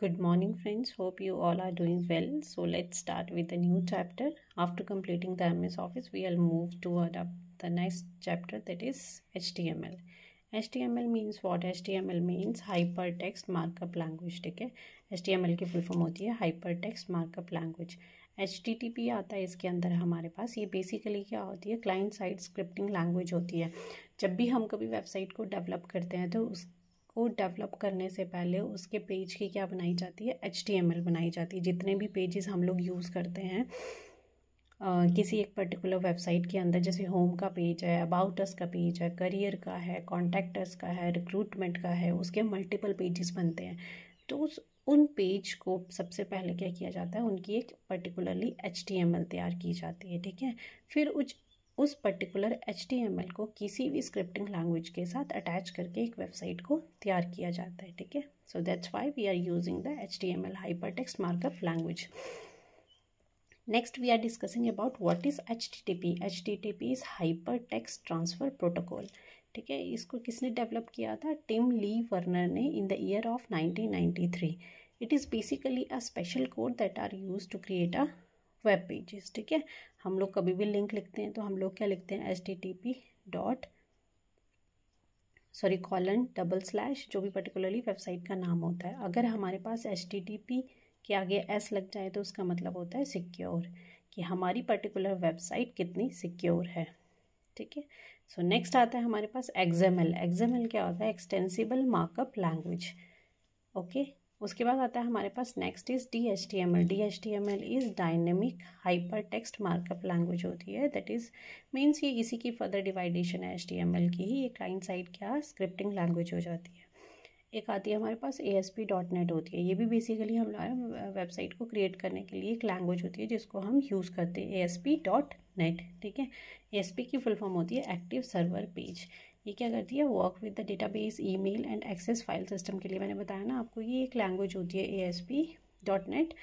Good morning, friends. Hope you all are doing well. So let's start with a new chapter. After completing the MS Office, we'll move toward the next chapter, that is HTML. HTML means what? HTML means Hypertext Markup Language. ठीक है, HTML की full form होती है Hypertext Markup Language. HTTP आता है इसके अंदर हमारे पास. ये बेसिकली क्या होती है? क्लाइंट साइड स्क्रिप्टिंग लैंग्वेज होती है. जब भी हम कभी वेबसाइट को डेवलप करते हैं तो को डेवलप करने से पहले उसके पेज की क्या बनाई जाती है? HTML बनाई जाती है. जितने भी पेजेस हम लोग यूज़ करते हैं किसी एक पर्टिकुलर वेबसाइट के अंदर, जैसे होम का पेज है, अबाउट अस का पेज है, करियर का है, कॉन्टैक्ट अस का है, रिक्रूटमेंट का है, उसके मल्टीपल पेजेस बनते हैं. तो उन पेज को सबसे पहले क्या किया जाता है? उनकी एक पर्टिकुलरली HTML तैयार की जाती है. ठीक है, फिर उस पर्टिकुलर HTML को किसी भी स्क्रिप्टिंग लैंग्वेज के साथ अटैच करके एक वेबसाइट को तैयार किया जाता है. ठीक है, so that's why we are using the HTML hypertext markup language. Next we are discussing about what is HTTP. HTTP is hypertext transfer protocol. ठीक है, इसको किसने डेवलप किया था? टिम ली वर्नर ने in the year of 1993. It is basically a special code that are use to create a web pages. ठीक है, हम लोग कभी भी लिंक लिखते हैं तो हम लोग क्या लिखते हैं? HTTP :// जो भी पर्टिकुलरली वेबसाइट का नाम होता है. अगर हमारे पास HTTP के आगे S लग जाए तो उसका मतलब होता है सिक्योर, कि हमारी पर्टिकुलर वेबसाइट कितनी सिक्योर है. ठीक है, सो नेक्स्ट आता है हमारे पास XML. XML क्या होता है? Extensible markup language. ओके, उसके बाद आता है हमारे पास next is DHTML. DHTML is dynamic hyper text markup language होती है. दैट इज मीन्स ये इसी की फर्दर डिवाइडेशन है HTML की ही. ये क्लाइंट साइड क्या स्क्रिप्टिंग लैंग्वेज हो जाती है. एक आती है हमारे पास ASP.NET होती है. ये भी बेसिकली हम वेबसाइट को क्रिएट करने के लिए एक लैंग्वेज होती है जिसको हम यूज़ करते हैं, ASP.NET. ठीक है, ASP की फुल फॉर्म होती है एक्टिव सर्वर पेज. ये क्या करती है? Work with the database, email and access file system के लिए. मैंने बताया ना आपको, ये एक लैंग्वेज होती है ASP.NET,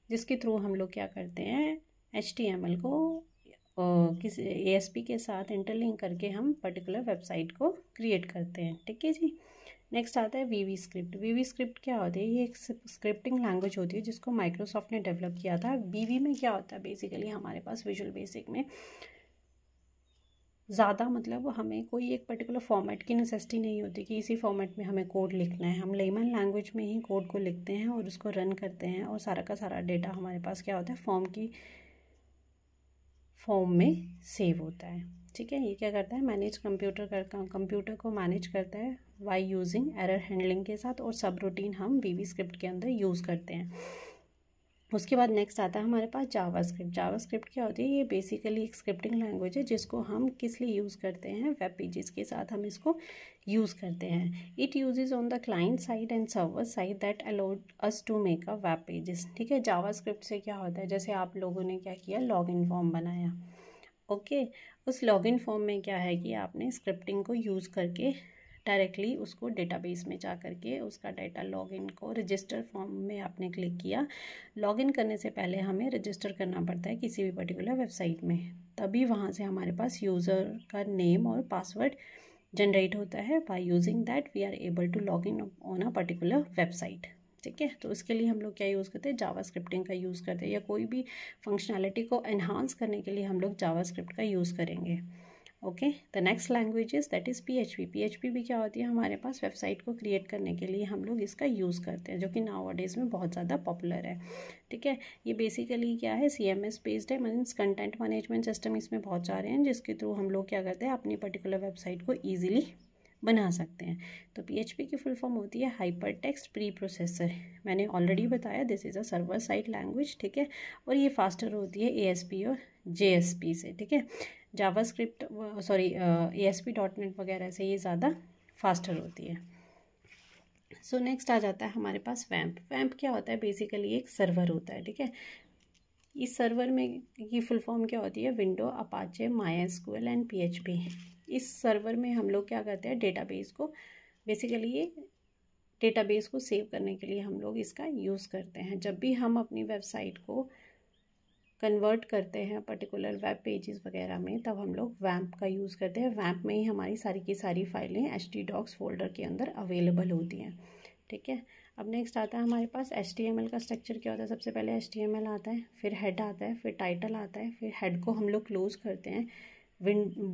जिसके थ्रू हम लोग क्या करते हैं? HTML को किसी ASP के साथ इंटरलिंक करके हम पर्टिकुलर वेबसाइट को क्रिएट करते हैं. ठीक है जी. नेक्स्ट आता है VB स्क्रिप्ट. VB स्क्रिप्ट क्या होती है? ये एक स्क्रिप्टिंग लैंग्वेज होती है जिसको माइक्रोसॉफ्ट ने डेवलप किया था. VB में क्या होता है? बेसिकली हमारे पास विजुअल बेसिक में ज़्यादा मतलब हमें कोई एक पर्टिकुलर फॉर्मेट की नेसेसिटी नहीं होती कि इसी फॉर्मेट में हमें कोड लिखना है. हम लेमन लैंग्वेज में ही कोड को लिखते हैं और उसको रन करते हैं, और सारा का सारा डेटा हमारे पास क्या होता है? फॉर्म में सेव होता है. ठीक है, ये क्या करता है? मैनेज कंप्यूटर को मैनेज करता है बाय यूजिंग एरर हैंडलिंग के साथ, और सब रूटीन हम VB स्क्रिप्ट के अंदर यूज़ करते हैं. उसके बाद नेक्स्ट आता है हमारे पास जावास्क्रिप्ट. जावास्क्रिप्ट क्या होती है? ये बेसिकली एक स्क्रिप्टिंग लैंग्वेज है जिसको हम किस लिए यूज़ करते हैं? वेब पेजेस के साथ हम इसको यूज़ करते हैं. It uses on the client side and server side that allowed us to make a web pages. ठीक है, जावास्क्रिप्ट से क्या होता है? जैसे आप लोगों ने क्या किया? लॉगिन फॉर्म बनाया. ओके, उस लॉगिन फॉर्म में क्या है कि आपने स्क्रिप्टिंग को यूज़ करके डायरेक्टली उसको डेटाबेस में जा करके उसका डाटा लॉगिन को रजिस्टर फॉर्म में आपने क्लिक किया. लॉगिन करने से पहले हमें रजिस्टर करना पड़ता है किसी भी पर्टिकुलर वेबसाइट में, तभी वहाँ से हमारे पास यूज़र का नेम और पासवर्ड जनरेट होता है. By using that we are able to log in on a particular website. ठीक है, तो इसके लिए हम लोग क्या यूज़ करते हैं? जावा स्क्रिप्टिंग का यूज़ करते हैं, या कोई भी फंक्शनैलिटी को एनहांस करने के लिए हम लोग जावा स्क्रिप्ट का यूज़ करेंगे. Okay, the next language is that is PHP. PHP भी क्या होती है? हमारे पास वेबसाइट को क्रिएट करने के लिए हम लोग इसका यूज़ करते हैं, जो कि नाउअडेज में बहुत ज़्यादा पॉपुलर है. ठीक है, ये बेसिकली क्या है? CMS बेस्ड है, मीन्स कंटेंट मैनेजमेंट सिस्टम इसमें बहुत सारे हैं जिसके थ्रू हम लोग क्या करते हैं? अपनी पर्टिकुलर वेबसाइट को ईजिली बना सकते हैं. तो PHP की फुल फॉर्म होती है हाइपरटेक्स्ट प्री प्रोसेसर. मैंने ऑलरेडी बताया this is a server side language. ठीक है, और ये फास्टर होती है ASP और JSP से. ठीक है, जावास्क्रिप्ट ASP.NET वगैरह से ये ज़्यादा फास्टर होती है. सो नेक्स्ट आ जाता है हमारे पास वैम्प. वैम्प क्या होता है? बेसिकली एक सर्वर होता है. ठीक है, इस सर्वर में की फुल फॉर्म क्या होती है? Window, Apache, MySQL and PHP. इस सर्वर में हम लोग क्या करते हैं? डेटाबेस को बेसिकली ये डेटाबेस को सेव करने के लिए हम लोग इसका यूज़ करते हैं. जब भी हम अपनी वेबसाइट को कन्वर्ट करते हैं पर्टिकुलर वेब पेजेस वगैरह में, तब हम लोग वैम्प का यूज़ करते हैं. वैम्प में ही हमारी सारी की सारी फाइलें HTDocs फोल्डर के अंदर अवेलेबल होती हैं. ठीक है। अब नेक्स्ट आता है हमारे पास HTML का स्ट्रक्चर क्या होता है। सबसे पहले HTML आता है, फिर हेड आता है, फिर टाइटल आता है, फिर हेड को हम लोग क्लोज करते हैं,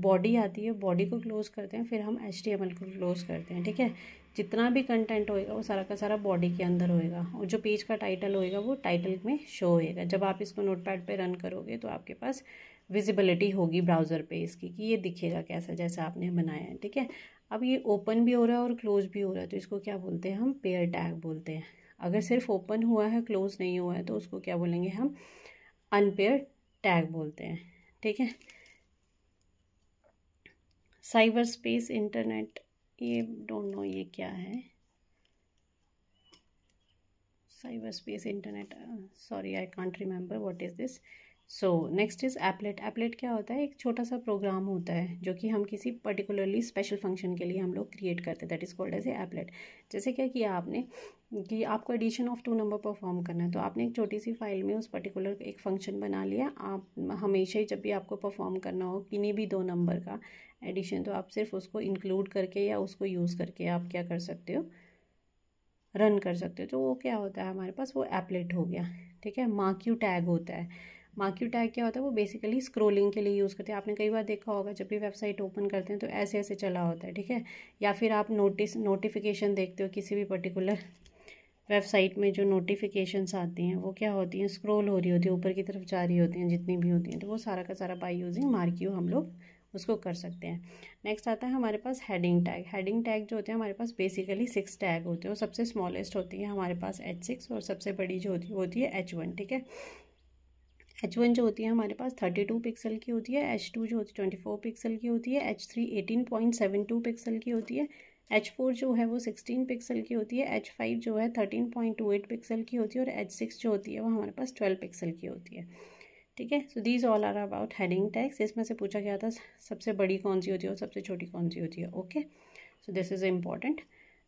बॉडी आती है, बॉडी को क्लोज करते हैं, फिर हम HTML को क्लोज करते हैं, ठीक है। जितना भी कंटेंट होएगा वो सारा का सारा बॉडी के अंदर होएगा, और जो पेज का टाइटल होएगा वो टाइटल में शो होएगा। जब आप इसको नोटपैड पे रन करोगे तो आपके पास विजिबिलिटी होगी ब्राउज़र पे इसकी, कि ये दिखेगा कैसा, जैसा आपने बनाया है, ठीक है। अब ये ओपन भी हो रहा है और क्लोज भी हो रहा है, तो इसको क्या बोलते हैं हम, पेयर टैग बोलते हैं। अगर सिर्फ ओपन हुआ है, क्लोज नहीं हुआ है, तो उसको क्या बोलेंगे हम, अनपेयर टैग बोलते हैं, ठीक है। साइबर स्पेस इंटरनेट, ये डोंट नो ये क्या है, cyber space internet, sorry I can't remember what is this. So next is applet. Applet क्या होता है, एक छोटा सा प्रोग्राम होता है जो कि हम किसी पर्टिकुलरली स्पेशल फंक्शन के लिए हम लोग क्रिएट करते हैं, that is called as a applet. जैसे क्या किया आपने कि आपको एडिशन ऑफ 2 नंबर परफॉर्म करना है, तो आपने एक छोटी सी फाइल में उस पर्टिकुलर एक फंक्शन बना लिया। आप हमेशा ही जब भी आपको परफॉर्म करना हो किन्हीं भी 2 नंबर का एडिशन, तो आप सिर्फ उसको इंक्लूड करके या उसको यूज़ करके आप क्या कर सकते हो, रन कर सकते हो। तो वो क्या होता है हमारे पास, वो एपलेट हो गया, ठीक है। मार्क्यू टैग होता है। मार्क्यू टैग क्या होता है, वो बेसिकली स्क्रोलिंग के लिए यूज़ करते हैं। आपने कई बार देखा होगा जब भी वेबसाइट ओपन करते हैं तो ऐसे ऐसे चला होता है, ठीक है। या फिर आप नोटिफिकेशन देखते हो किसी भी पर्टिकुलर वेबसाइट में, जो नोटिफिकेशंस आती हैं वो क्या होती हैं, स्क्रॉल हो रही होती है, ऊपर की तरफ जा रही होती हैं, जितनी भी होती हैं, तो वो सारा का सारा बाय यूजिंग मार्क्यू हम लोग उसको कर सकते हैं। नेक्स्ट आता है हमारे पास हेडिंग टैग। हेडिंग टैग जो होते हैं हमारे पास बेसिकली 6 टैग होते हैं, और सबसे स्मॉलेस्ट होती है हमारे पास H6, और सबसे बड़ी जो होती है वो होती है H1, ठीक है। H1 जो होती है हमारे पास 32 पिक्सल की होती है, H2 जो होती है 24 पिक्सल की होती है, H3 18.72 पिक्सल की होती है, H4 जो है वो 16 पिक्सल की होती है, H5 जो है 13.28 पिक्सल की होती है, और H6 जो होती है वो हमारे पास 12 पिक्सल की होती है, ठीक है। So these all are about heading tags. इसमें से पूछा गया था सबसे बड़ी कौन सी होती है और सबसे छोटी कौन सी होती है, okay. So this is important.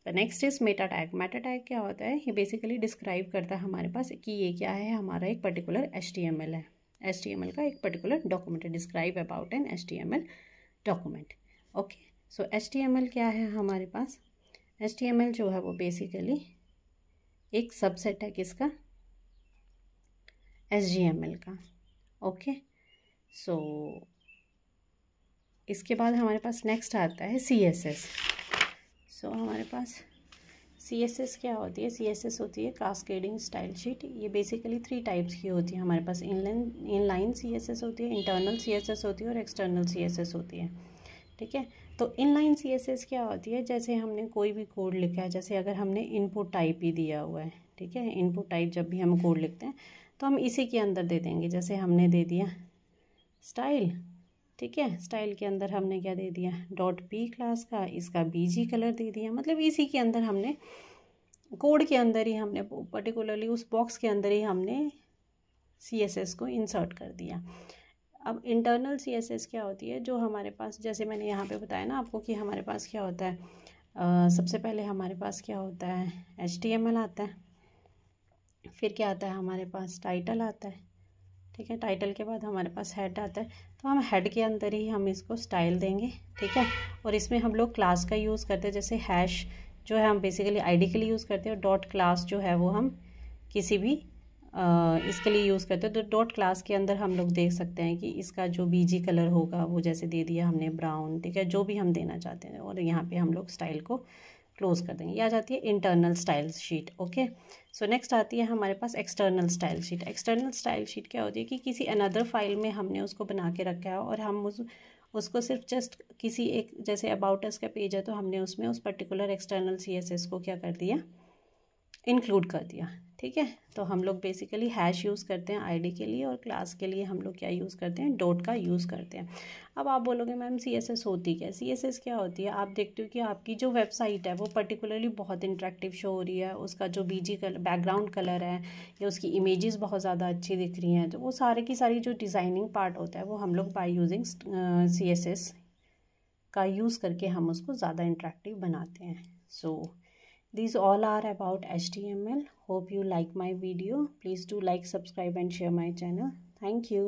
The next is Meta tag. Meta tag क्या होता है, ये बेसिकली डिस्क्राइब करता है हमारे पास कि ये क्या है, हमारा एक पर्टिकुलर HTML है, HTML का एक पर्टिकुलर डॉक्यूमेंट है, describe about an HTML document, okay. So HTML क्या है हमारे पास, HTML जो है वो बेसिकली एक सबसेट है किसका, HTML का, ओके। सो इसके बाद हमारे पास नेक्स्ट आता है CSS। सो हमारे पास CSS क्या होती है, CSS होती है कास्केडिंग स्टाइल शीट। ये बेसिकली 3 टाइप्स की होती है हमारे पास, इनलाइन CSS होती है, इंटरनल CSS होती है, और एक्सटर्नल CSS होती है, ठीक है। तो इनलाइन CSS क्या होती है, जैसे हमने कोई भी कोड लिखा है, जैसे अगर हमने इनपुट टाइप ही दिया हुआ है, ठीक है, इनपुट टाइप जब भी हम कोड लिखते हैं तो हम इसी के अंदर दे देंगे। जैसे हमने दे दिया स्टाइल, ठीक है, स्टाइल के अंदर हमने क्या दे दिया, .p क्लास का, इसका BG कलर दे दिया, मतलब इसी के अंदर हमने कोड के अंदर ही हमने पर्टिकुलरली उस बॉक्स के अंदर ही हमने CSS को इंसर्ट कर दिया। अब इंटरनल CSS क्या होती है, जो हमारे पास, जैसे मैंने यहाँ पे बताया ना आपको कि हमारे पास क्या होता है, सबसे पहले हमारे पास क्या होता है, HTML आता है, फिर क्या आता है हमारे पास, टाइटल आता है, ठीक है। टाइटल के बाद हमारे पास हेड आता है, तो हम हेड के अंदर ही हम इसको स्टाइल देंगे, ठीक है। और इसमें हम लोग क्लास का यूज़ करते हैं, जैसे हैश जो है हम बेसिकली ID के लिए यूज़ करते हैं, और डॉट क्लास जो है वो हम किसी भी इसके लिए यूज़ करते हैं। तो डॉट क्लास के अंदर हम लोग देख सकते हैं कि इसका जो BG कलर होगा वो जैसे दे दिया हमने ब्राउन, ठीक है, जो भी हम देना चाहते हैं, और यहाँ पे हम लोग स्टाइल को क्लोज कर देंगे। ये आ जाती है internal style sheet, okay. So next आती है हमारे पास external style sheet. External style sheet क्या होती है कि किसी अनदर फाइल में हमने उसको बना के रखा है, और हम उसको सिर्फ जस्ट किसी एक, जैसे अबाउट अस का पेज है तो हमने उसमें उस पर्टिकुलर एक्सटर्नल CSS को क्या कर दिया, इंक्लूड कर दिया, ठीक है। तो हम लोग बेसिकली हैश यूज़ करते हैं ID के लिए, और क्लास के लिए हम लोग क्या यूज़ करते हैं, डॉट का यूज़ करते हैं। अब आप बोलोगे मैम CSS होती क्या है, CSS क्या होती है, आप देखते हो कि आपकी जो वेबसाइट है वो पर्टिकुलरली बहुत इंटरेक्टिव शो हो रही है, उसका जो BG कलर, बैकग्राउंड कलर है, या उसकी इमेजेस बहुत ज़्यादा अच्छी दिख रही हैं, तो वो सारे की सारी जो डिज़ाइनिंग पार्ट होता है वो हम लोग बाय यूजिंग CSS का यूज़ करके हम उसको ज़्यादा इंटरेक्टिव बनाते हैं। सो these all are about HTML. Hope you like my video. Please do like, subscribe and share my channel. Thank you.